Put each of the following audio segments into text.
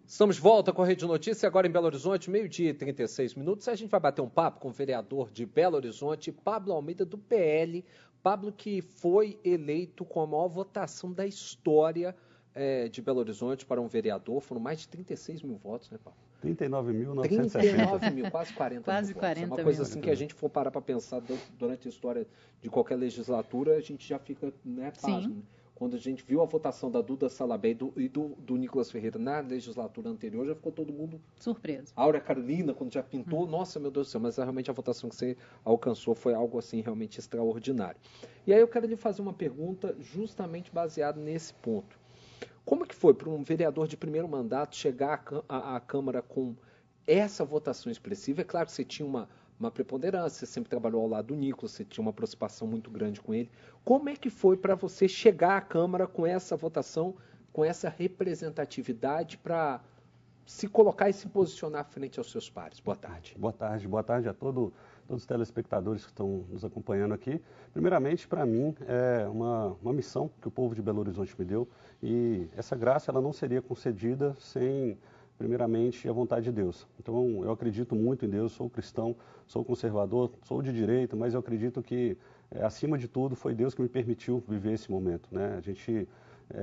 Estamos de volta com a Rede Notícia, agora em Belo Horizonte, 12h36. A gente vai bater um papo com o vereador de Belo Horizonte, Pablo Almeida, do PL. Pablo, que foi eleito com a maior votação da história de Belo Horizonte para um vereador. Foram mais de 36 mil votos, né, Pablo? 39.960. 39 mil, quase 40 quase mil 40 votos. É uma coisa mil. assim que a gente for parar para pensar durante a história de qualquer legislatura, a gente já fica, né, pasmo. Sim. Quando a gente viu a votação da Duda Salabé e do Nicolas Ferreira na legislatura anterior, já ficou todo mundo surpreso. A Áurea Carolina, quando já pintou, nossa, meu Deus do céu, mas realmente a votação que você alcançou foi algo assim realmente extraordinário. E aí eu quero lhe fazer uma pergunta justamente baseada nesse ponto. Como que foi para um vereador de primeiro mandato chegar à Câmara com essa votação expressiva? É claro que você tinha uma preponderância, você sempre trabalhou ao lado do Nicolas, você tinha uma aproximação muito grande com ele. Como é que foi para você chegar à Câmara com essa votação, com essa representatividade para se colocar e se posicionar frente aos seus pares? Boa tarde. Boa tarde a todos os telespectadores que estão nos acompanhando aqui. Primeiramente, para mim, é uma missão que o povo de Belo Horizonte me deu, e essa graça ela não seria concedida sem, primeiramente, a vontade de Deus. Então, eu acredito muito em Deus, sou cristão, sou conservador, sou de direita, mas eu acredito que, acima de tudo, foi Deus que me permitiu viver esse momento, né? A gente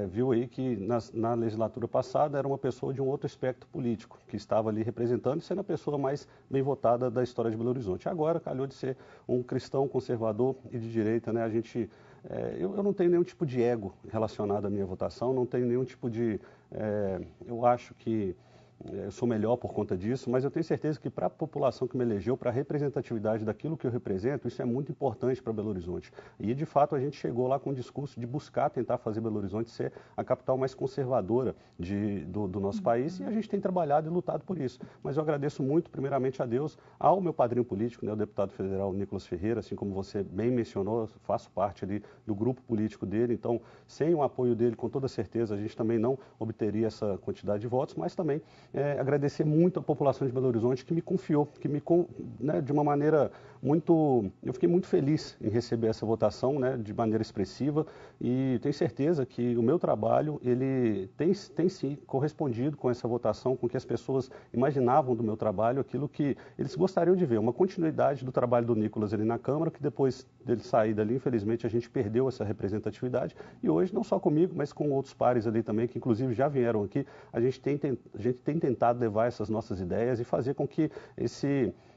viu aí que na legislatura passada era uma pessoa de um outro espectro político, que estava ali representando e sendo a pessoa mais bem votada da história de Belo Horizonte. Agora, calhou de ser um cristão conservador e de direita, né? Eu não tenho nenhum tipo de ego relacionado à minha votação, não tenho nenhum tipo de... eu acho que eu sou melhor por conta disso, mas eu tenho certeza que para a população que me elegeu, para a representatividade daquilo que eu represento, isso é muito importante para Belo Horizonte. E, de fato, a gente chegou lá com o discurso de buscar tentar fazer Belo Horizonte ser a capital mais conservadora do nosso país, e a gente tem trabalhado e lutado por isso. Mas eu agradeço muito, primeiramente, a Deus, ao meu padrinho político, né, o deputado federal Nicolas Ferreira, assim como você bem mencionou, faço parte ali do grupo político dele, então, sem o apoio dele, com toda certeza, a gente também não obteria essa quantidade de votos, mas também agradecer muito a população de Belo Horizonte que me confiou, né, de uma maneira muito... Eu fiquei muito feliz em receber essa votação, né, de maneira expressiva, e tenho certeza que o meu trabalho ele tem sim correspondido com essa votação, com o que as pessoas imaginavam do meu trabalho, aquilo que eles gostariam de ver, uma continuidade do trabalho do Nicolas ali na Câmara, que depois dele sair dali, infelizmente, a gente perdeu essa representatividade, e hoje, não só comigo, mas com outros pares ali também, que inclusive já vieram aqui, a gente tem tentado levar essas nossas ideias e fazer com que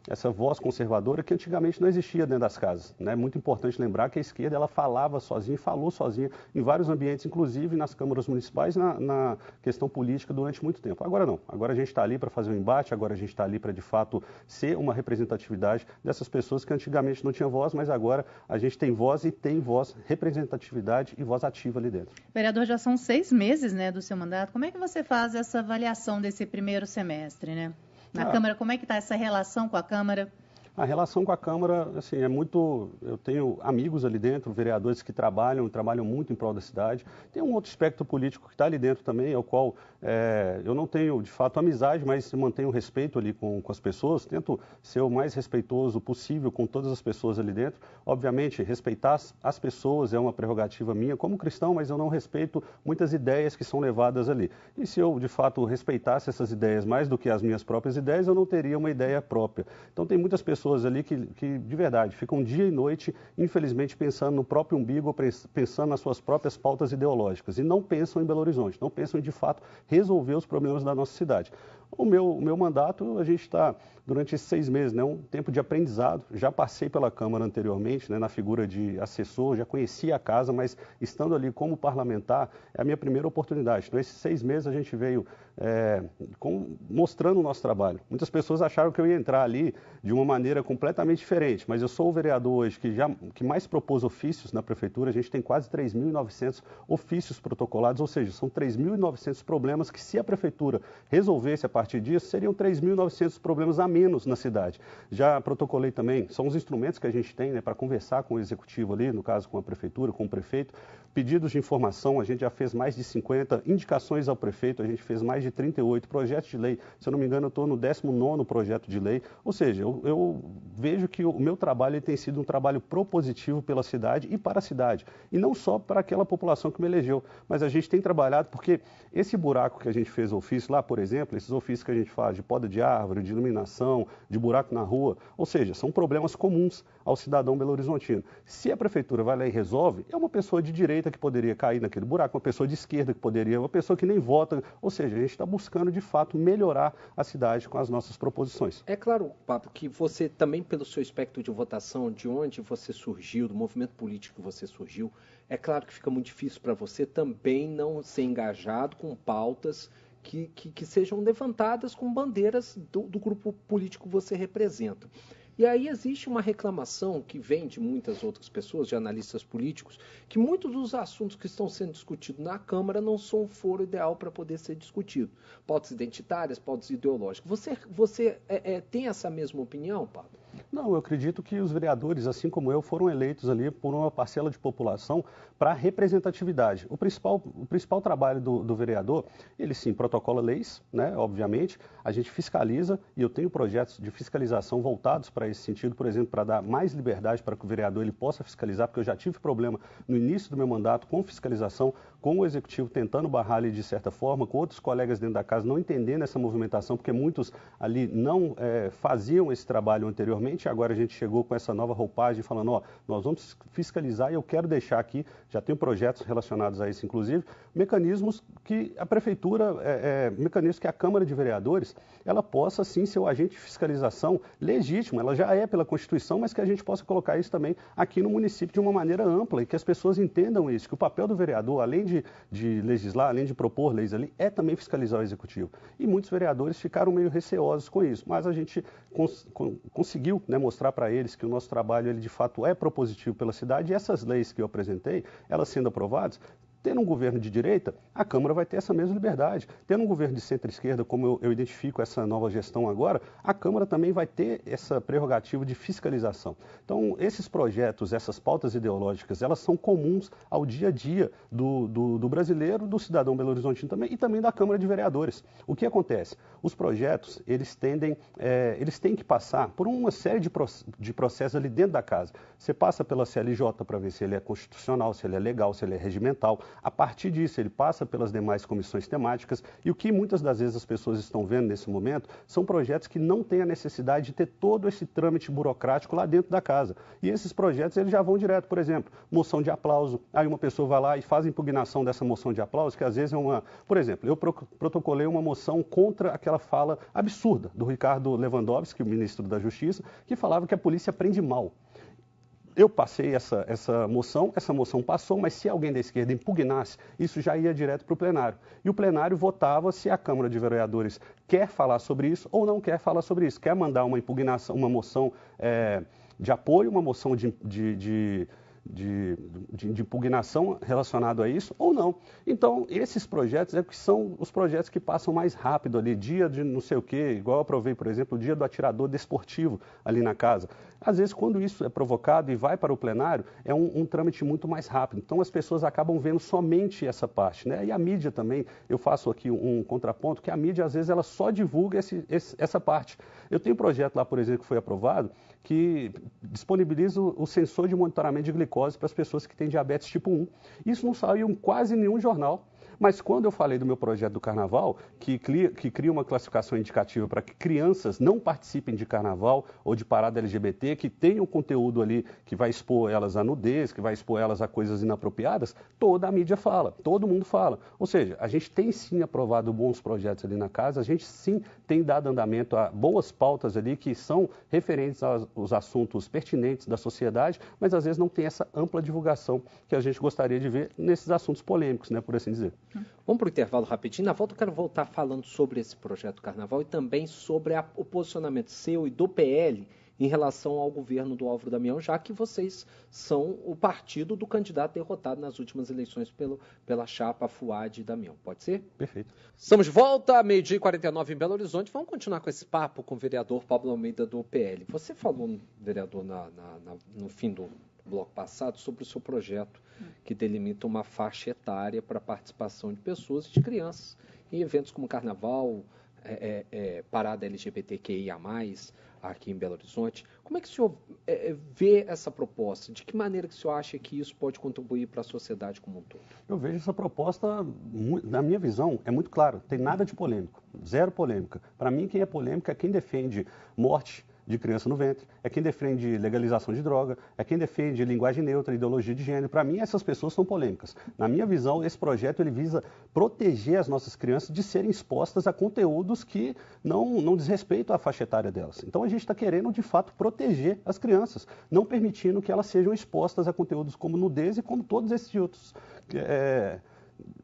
essa voz conservadora, que antigamente não existia dentro das casas, né? É muito importante lembrar que a esquerda ela falava sozinha, falou sozinha em vários ambientes, inclusive nas câmaras municipais, na questão política durante muito tempo. Agora não, agora a gente está ali para fazer um embate, agora a gente está ali para de fato ser uma representatividade dessas pessoas que antigamente não tinham voz, mas agora a gente tem voz e tem voz, representatividade e voz ativa ali dentro. Vereador, já são 6 meses, né, do seu mandato. Como é que você faz essa avaliação desse primeiro semestre, né? Na Câmara, como é que está essa relação com a Câmara? A relação com a Câmara, assim, é muito... Eu tenho amigos ali dentro, vereadores que trabalham muito em prol da cidade. Tem um outro espectro político que está ali dentro também, ao qual eu não tenho, de fato, amizade, mas mantenho respeito ali com as pessoas. Tento ser o mais respeitoso possível com todas as pessoas ali dentro. Obviamente, respeitar as pessoas é uma prerrogativa minha como cristão, mas eu não respeito muitas ideias que são levadas ali. E se eu, de fato, respeitasse essas ideias mais do que as minhas próprias ideias, eu não teria uma ideia própria. Então, tem muitas pessoas ali que, de verdade, ficam dia e noite, infelizmente, pensando no próprio umbigo, pensando nas suas próprias pautas ideológicas, e não pensam em Belo Horizonte, não pensam em, de fato, resolver os problemas da nossa cidade. O meu mandato, a gente está, durante esses 6 meses, né, um tempo de aprendizado. Já passei pela Câmara anteriormente, né, na figura de assessor, já conhecia a casa, mas estando ali como parlamentar, é a minha primeira oportunidade. Então, esses 6 meses a gente veio mostrando o nosso trabalho. Muitas pessoas acharam que eu ia entrar ali de uma maneira completamente diferente, mas eu sou o vereador hoje que mais propôs ofícios na Prefeitura. A gente tem quase 3.900 ofícios protocolados, ou seja, são 3.900 problemas que, se a Prefeitura resolvesse a partir disso, seriam 3.900 problemas a menos na cidade. Já protocolei também, são os instrumentos que a gente tem, né, para conversar com o executivo ali, no caso com a prefeitura, com o prefeito, pedidos de informação, a gente já fez mais de 50 indicações ao prefeito, a gente fez mais de 38 projetos de lei, se eu não me engano eu estou no 19º projeto de lei, ou seja, eu vejo que o meu trabalho tem sido um trabalho propositivo pela cidade e para a cidade, e não só para aquela população que me elegeu, mas a gente tem trabalhado porque esse buraco que a gente fez ofício lá, por exemplo, esses ofícios que a gente faz de poda de árvore, de iluminação, de buraco na rua, ou seja, são problemas comuns ao cidadão belo-horizontino. Se a prefeitura vai lá e resolve, é uma pessoa de direita que poderia cair naquele buraco, uma pessoa de esquerda que poderia, uma pessoa que nem vota, ou seja, a gente está buscando de fato melhorar a cidade com as nossas proposições. É claro, Pablo, que você também pelo seu espectro de votação, de onde você surgiu, do movimento político que você surgiu, é claro que fica muito difícil para você também não ser engajado com pautas que sejam levantadas com bandeiras do grupo político que você representa. E aí existe uma reclamação que vem de muitas outras pessoas, de analistas políticos, que muitos dos assuntos que estão sendo discutidos na Câmara não são o foro ideal para poder ser discutido. Pautas identitárias, pautas ideológicas. Você tem essa mesma opinião, Pablo? Não, eu acredito que os vereadores, assim como eu, foram eleitos ali por uma parcela de população para representatividade. O principal trabalho do vereador, ele sim protocola leis, né, obviamente, a gente fiscaliza e eu tenho projetos de fiscalização voltados para esse sentido, por exemplo, para dar mais liberdade para que o vereador ele possa fiscalizar, porque eu já tive problema no início do meu mandato com fiscalização, com o executivo tentando barrar ali de certa forma, com outros colegas dentro da casa não entendendo essa movimentação, porque muitos ali não faziam esse trabalho anteriormente, agora a gente chegou com essa nova roupagem falando, ó, nós vamos fiscalizar e eu quero deixar aqui, já tenho projetos relacionados a isso inclusive, mecanismos que a prefeitura, mecanismos que a Câmara de Vereadores, ela possa sim ser o agente de fiscalização legítimo, ela já é pela Constituição, mas que a gente possa colocar isso também aqui no município de uma maneira ampla e que as pessoas entendam isso, que o papel do vereador, além de legislar, além de propor leis ali, é também fiscalizar o executivo. E muitos vereadores ficaram meio receosos com isso, mas a gente conseguiu, né, mostrar para eles que o nosso trabalho ele de fato é propositivo pela cidade e essas leis que eu apresentei, elas sendo aprovadas, tendo um governo de direita, a Câmara vai ter essa mesma liberdade. Tendo um governo de centro-esquerda, como eu identifico essa nova gestão agora, a Câmara também vai ter essa prerrogativa de fiscalização. Então, esses projetos, essas pautas ideológicas, elas são comuns ao dia a dia do brasileiro, do cidadão belo-horizontino também e também da Câmara de Vereadores. O que acontece? Os projetos, eles têm que passar por uma série de processos ali dentro da casa. Você passa pela CLJ para ver se ele é constitucional, se ele é legal, se ele é regimental. A partir disso, ele passa pelas demais comissões temáticas e o que muitas das vezes as pessoas estão vendo nesse momento são projetos que não têm a necessidade de ter todo esse trâmite burocrático lá dentro da casa. E esses projetos, eles já vão direto, por exemplo, moção de aplauso, aí uma pessoa vai lá e faz a impugnação dessa moção de aplauso, que às vezes é uma... Por exemplo, eu protocolei uma moção contra aquela fala absurda do Ricardo Lewandowski, o ministro da Justiça, que falava que a polícia prende mal. Eu passei essa moção passou, mas se alguém da esquerda impugnasse, isso já ia direto para o plenário. E o plenário votava se a Câmara de Vereadores quer falar sobre isso ou não quer falar sobre isso. Quer mandar uma impugnação, uma moção de apoio, uma moção de impugnação relacionado a isso ou não. Então, esses projetos são os projetos que passam mais rápido ali, dia de não sei o quê, igual eu aprovei, por exemplo, o dia do atirador desportivo ali na casa. Às vezes, quando isso é provocado e vai para o plenário, é um trâmite muito mais rápido. Então, as pessoas acabam vendo somente essa parte, né? E a mídia também, eu faço aqui um contraponto, que a mídia, às vezes, ela só divulga essa parte. Eu tenho um projeto lá, por exemplo, que foi aprovado, que disponibiliza o sensor de monitoramento de glicose para as pessoas que têm diabetes tipo 1. Isso não saiu em quase nenhum jornal. Mas quando eu falei do meu projeto do carnaval, que cria uma classificação indicativa para que crianças não participem de carnaval ou de parada LGBT, que tenham conteúdo ali que vai expor elas à nudez, que vai expor elas a coisas inapropriadas, toda a mídia fala, todo mundo fala. Ou seja, a gente tem sim aprovado bons projetos ali na casa, a gente sim tem dado andamento a boas pautas ali que são referentes aos assuntos pertinentes da sociedade, mas às vezes não tem essa ampla divulgação que a gente gostaria de ver nesses assuntos polêmicos, né, por assim dizer. Vamos para o intervalo rapidinho. Na volta eu quero voltar falando sobre esse projeto Carnaval e também sobre o posicionamento seu e do PL em relação ao governo do Álvaro Damião, já que vocês são o partido do candidato derrotado nas últimas eleições pela chapa Fuad e Damião. Pode ser? Perfeito. Estamos de volta, 12h49 em Belo Horizonte. Vamos continuar com esse papo com o vereador Pablo Almeida do PL. Você falou, vereador, no fim do bloco passado, sobre o seu projeto que delimita uma faixa etária para a participação de pessoas e de crianças em eventos como Carnaval, parada LGBTQIA+, aqui em Belo Horizonte. Como é que o senhor vê essa proposta? De que maneira que o senhor acha que isso pode contribuir para a sociedade como um todo? Eu vejo essa proposta, na minha visão, é muito claro, tem nada de polêmico, zero polêmica. Para mim, quem é polêmico é quem defende morte de criança no ventre, é quem defende legalização de droga, é quem defende linguagem neutra, ideologia de gênero. Para mim, essas pessoas são polêmicas. Na minha visão, esse projeto ele visa proteger as nossas crianças de serem expostas a conteúdos que não desrespeitam a faixa etária delas. Então, a gente está querendo, de fato, proteger as crianças, não permitindo que elas sejam expostas a conteúdos como nudez e como todos esses outros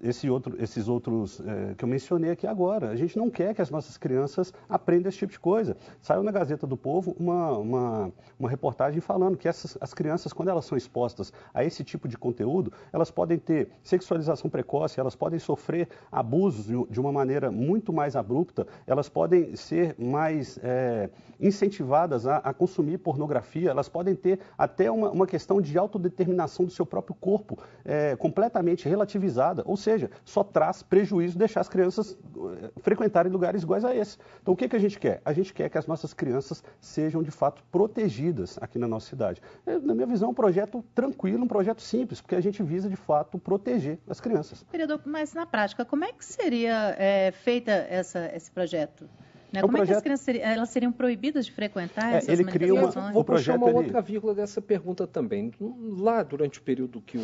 esses outros que eu mencionei aqui agora. A gente não quer que as nossas crianças aprendam esse tipo de coisa. Saiu na Gazeta do Povo uma reportagem falando que as crianças, quando elas são expostas a esse tipo de conteúdo, elas podem ter sexualização precoce, elas podem sofrer abusos de uma maneira muito mais abrupta, elas podem ser mais incentivadas a consumir pornografia, elas podem ter até uma questão de autodeterminação do seu próprio corpo completamente relativizada. Ou seja, só traz prejuízo deixar as crianças frequentarem lugares iguais a esse. Então, o que a gente quer? A gente quer que as nossas crianças sejam, de fato, protegidas aqui na nossa cidade. Na minha visão, é um projeto tranquilo, um projeto simples, porque a gente visa, de fato, proteger as crianças. Vereador, mas na prática, como é que seria feita esse projeto? Como é que as crianças elas seriam proibidas de frequentar essas manifestações? Vou puxar uma outra vírgula dessa pergunta também. Lá, durante o período que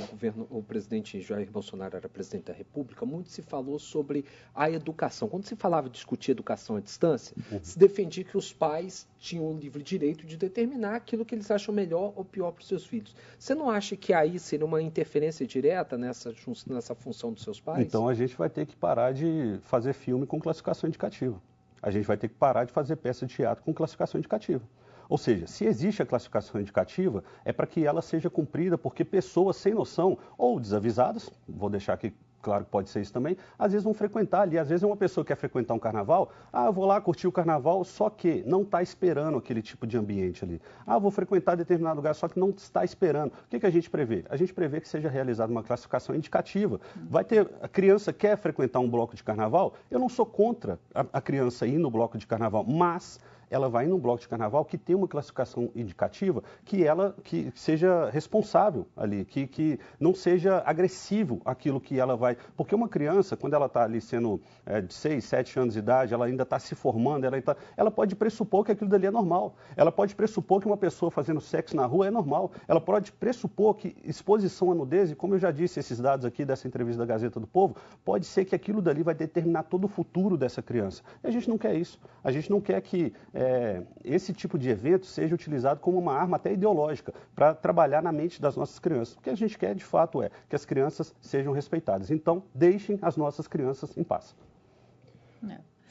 o presidente Jair Bolsonaro era presidente da República, muito se falou sobre a educação. Quando se falava de discutir educação à distância, se defendia que os pais tinham o livre direito de determinar aquilo que eles acham melhor ou pior para os seus filhos. Você não acha que aí seria uma interferência direta nessa função dos seus pais? Então, a gente vai ter que parar de fazer filme com classificação indicativa. A gente vai ter que parar de fazer peça de teatro com classificação indicativa. Ou seja, se existe a classificação indicativa, é para que ela seja cumprida porque pessoas sem noção ou desavisadas, vou deixar aqui claro que pode ser isso também, às vezes vão frequentar ali. Às vezes uma pessoa quer frequentar um carnaval, eu vou lá curtir o carnaval, só que não está esperando aquele tipo de ambiente ali. Vou frequentar determinado lugar, só que não está esperando. O que a gente prevê? A gente prevê que seja realizada uma classificação indicativa. Vai ter, a criança quer frequentar um bloco de carnaval, eu não sou contra a criança ir no bloco de carnaval, mas ela vai num bloco de carnaval que tem uma classificação indicativa, que seja responsável ali, que não seja agressivo aquilo que ela vai... Porque uma criança, quando ela está ali sendo de 6, 7 anos de idade, ela ainda está se formando, ela pode pressupor que aquilo dali é normal. Ela pode pressupor que uma pessoa fazendo sexo na rua é normal. Ela pode pressupor que exposição à nudez, e como eu já disse, esses dados aqui dessa entrevista da Gazeta do Povo, pode ser que aquilo dali vai determinar todo o futuro dessa criança. E a gente não quer isso. A gente não quer que esse tipo de evento seja utilizado como uma arma até ideológica para trabalhar na mente das nossas crianças. O que a gente quer, de fato, é que as crianças sejam respeitadas. Então, deixem as nossas crianças em paz.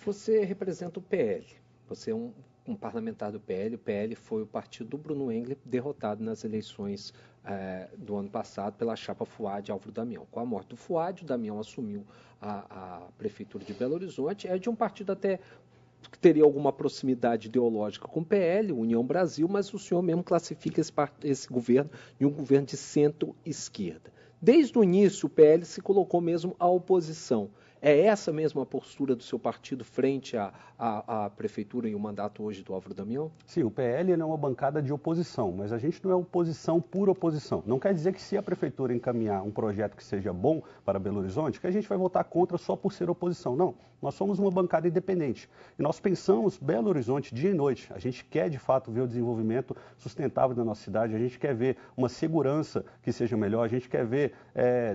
Você representa o PL. Você é um parlamentar do PL. O PL foi o partido do Bruno Engler derrotado nas eleições do ano passado pela chapa Fuad e Álvaro Damião. Com a morte do Fuad, o Damião assumiu a prefeitura de Belo Horizonte. É de um partido até que teria alguma proximidade ideológica com o PL, União Brasil, mas o senhor mesmo classifica esse governo de um governo de centro-esquerda. Desde o início, o PL se colocou mesmo à oposição. É essa mesma a postura do seu partido frente à prefeitura e o mandato hoje do Álvaro Damião? Sim, o PL é uma bancada de oposição, mas a gente não é oposição por oposição. Não quer dizer que se a prefeitura encaminhar um projeto que seja bom para Belo Horizonte, que a gente vai votar contra só por ser oposição. Não, nós somos uma bancada independente. E nós pensamos Belo Horizonte dia e noite. A gente quer, de fato, ver o desenvolvimento sustentável da nossa cidade, a gente quer ver uma segurança que seja melhor, a gente quer ver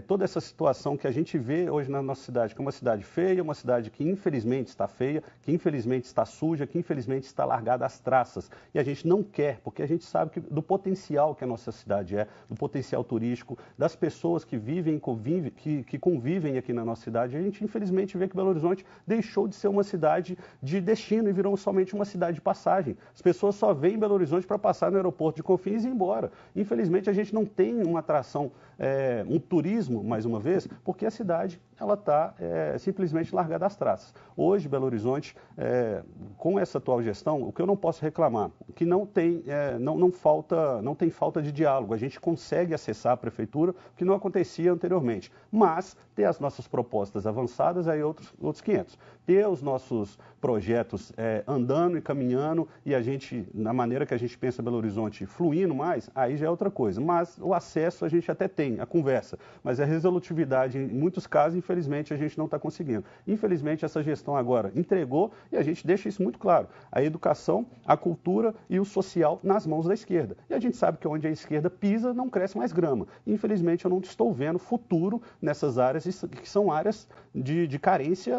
toda essa situação que a gente vê hoje na nossa cidade, que é uma uma cidade feia, uma cidade que infelizmente está feia, que infelizmente está suja, que infelizmente está largada às traças. E a gente não quer, porque a gente sabe do potencial que a nossa cidade é, do potencial turístico, das pessoas que vivem, que convivem aqui na nossa cidade. A gente infelizmente vê que Belo Horizonte deixou de ser uma cidade de destino e virou somente uma cidade de passagem. As pessoas só vêm em Belo Horizonte para passar no aeroporto de Confins e ir embora. Infelizmente a gente não tem uma atração, um turismo, mais uma vez, porque a cidade ela está simplesmente largada às traças. Hoje, Belo Horizonte, com essa atual gestão, o que eu não posso reclamar, que não tem falta de diálogo. A gente consegue acessar a prefeitura, o que não acontecia anteriormente. Mas ter as nossas propostas avançadas, aí outros 500. Ter os nossos projetos andando e caminhando e a gente, na maneira que a gente pensa Belo Horizonte, fluindo mais, aí já é outra coisa. Mas o acesso a gente até tem, a conversa. Mas a resolutividade, em muitos casos, infelizmente, a gente não está conseguindo. Infelizmente, essa gestão agora entregou e a gente deixa isso muito claro. A educação, a cultura e o social nas mãos da esquerda. E a gente sabe que onde a esquerda pisa, não cresce mais grama. Infelizmente, eu não estou vendo futuro nessas áreas que são áreas de carência,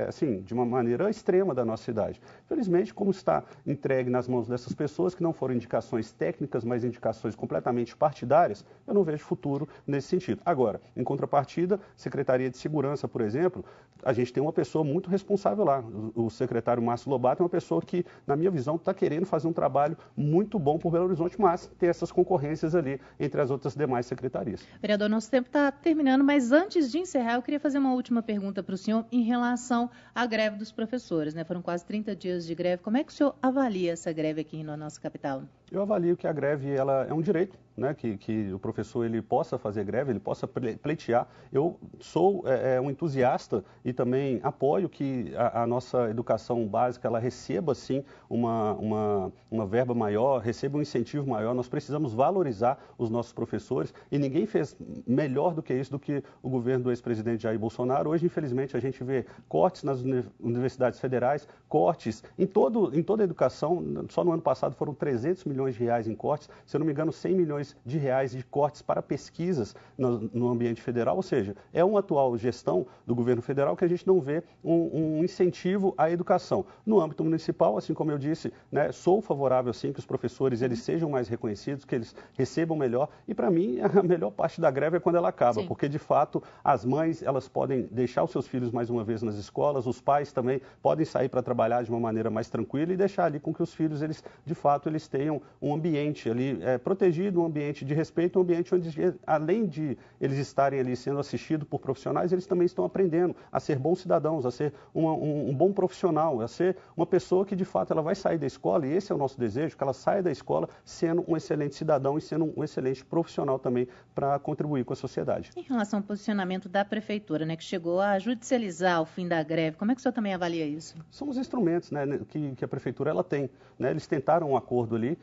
assim, de uma maneira extrema da nossa cidade. Infelizmente, como está entregue nas mãos dessas pessoas, que não foram indicações técnicas, mas indicações completamente partidárias, eu não vejo futuro nesse sentido. Agora, em contrapartida, Secretaria de Segurança, por exemplo, a gente tem uma pessoa muito responsável lá. O secretário Márcio Lobato é uma pessoa que, na minha visão, está querendo fazer um trabalho muito bom por Belo Horizonte, mas tem essas concorrências ali entre as outras demais secretarias. Vereador, nosso tempo está terminando, mas antes de encerrar, eu queria fazer uma última pergunta para o senhor em relação à greve dos professores, né? Foram quase 30 dias de greve. Como é que o senhor avalia essa greve aqui na nossa capital? Eu avalio que a greve ela é um direito, né, que o professor ele possa fazer greve, ele possa pleitear. Eu sou um entusiasta e também apoio que a nossa educação básica ela receba, sim, uma verba maior, receba um incentivo maior. Nós precisamos valorizar os nossos professores e ninguém fez melhor do que isso, do que o governo do ex-presidente Jair Bolsonaro. Hoje, infelizmente, a gente vê cortes nas universidades federais, cortes em toda a educação. Só no ano passado foram 300 milhões de reais em cortes, se eu não me engano, 100 milhões de reais de cortes para pesquisas no ambiente federal, ou seja, é uma atual gestão do governo federal que a gente não vê um incentivo à educação. No âmbito municipal, assim como eu disse, né, sou favorável sim que os professores eles sejam mais reconhecidos, que eles recebam melhor e para mim a melhor parte da greve é quando ela acaba, sim. Porque de fato as mães elas podem deixar os seus filhos mais uma vez nas escolas, os pais também podem sair para trabalhar de uma maneira mais tranquila e deixar ali com que os filhos eles de fato eles tenham um ambiente ali protegido, um ambiente de respeito, um ambiente onde, além de eles estarem ali sendo assistidos por profissionais, eles também estão aprendendo a ser bons cidadãos, a ser um bom profissional, a ser uma pessoa que, de fato, ela vai sair da escola, e esse é o nosso desejo, que ela saia da escola sendo um excelente cidadão e sendo um excelente profissional também para contribuir com a sociedade. Em relação ao posicionamento da Prefeitura, né, que chegou a judicializar o fim da greve, como é que o senhor também avalia isso? São os instrumentos, né, que a Prefeitura ela tem. Né? Eles tentaram um acordo ali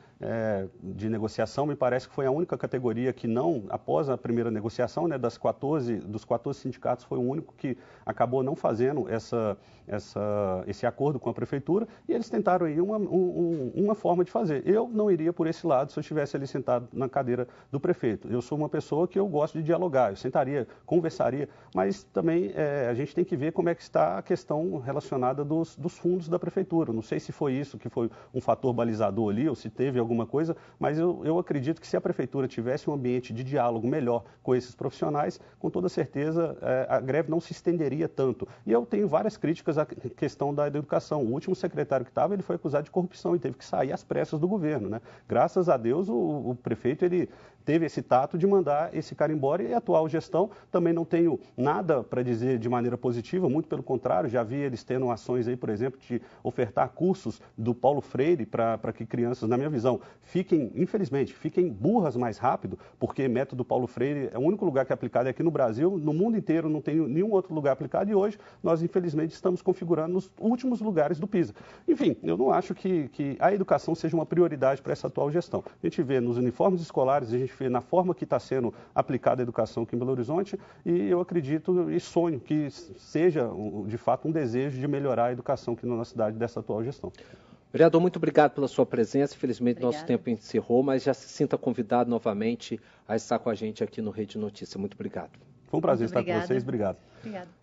de negociação, me parece que foi a única categoria que não, após a primeira negociação, né, dos 14 sindicatos, foi o único que acabou não fazendo esse acordo com a Prefeitura, e eles tentaram aí uma forma de fazer. Eu não iria por esse lado se eu estivesse ali sentado na cadeira do prefeito. Eu sou uma pessoa que eu gosto de dialogar, eu sentaria, conversaria, mas também a gente tem que ver como é que está a questão relacionada dos fundos da Prefeitura. Não sei se foi isso que foi um fator balizador ali, ou se teve alguma coisa, mas eu acredito que se a Prefeitura tivesse um ambiente de diálogo melhor com esses profissionais, com toda certeza a greve não se estenderia tanto. E eu tenho várias críticas à questão da educação. O último secretário que estava, ele foi acusado de corrupção e teve que sair às pressas do governo, né? Graças a Deus, o prefeito, ele teve esse tato de mandar esse cara embora, e a atual gestão também não tenho nada para dizer de maneira positiva, muito pelo contrário, já vi eles tendo ações aí, por exemplo, de ofertar cursos do Paulo Freire para que crianças, na minha visão, infelizmente, fiquem burras mais rápido, porque método Paulo Freire é o único lugar que é aplicado aqui no Brasil, no mundo inteiro não tem nenhum outro lugar aplicado, e hoje nós, infelizmente, estamos configurando nos últimos lugares do PISA. Enfim, eu não acho que a educação seja uma prioridade para essa atual gestão. A gente vê nos uniformes escolares, a gente vê na forma que está sendo aplicada a educação aqui em Belo Horizonte, e eu acredito e sonho que seja, de fato, um desejo de melhorar a educação aqui na nossa cidade dessa atual gestão. Vereador, muito obrigado pela sua presença. Infelizmente, nosso tempo encerrou, mas já se sinta convidado novamente a estar com a gente aqui no Rede Notícia. Muito obrigado. Foi um prazer estar com vocês. Obrigado. Obrigada.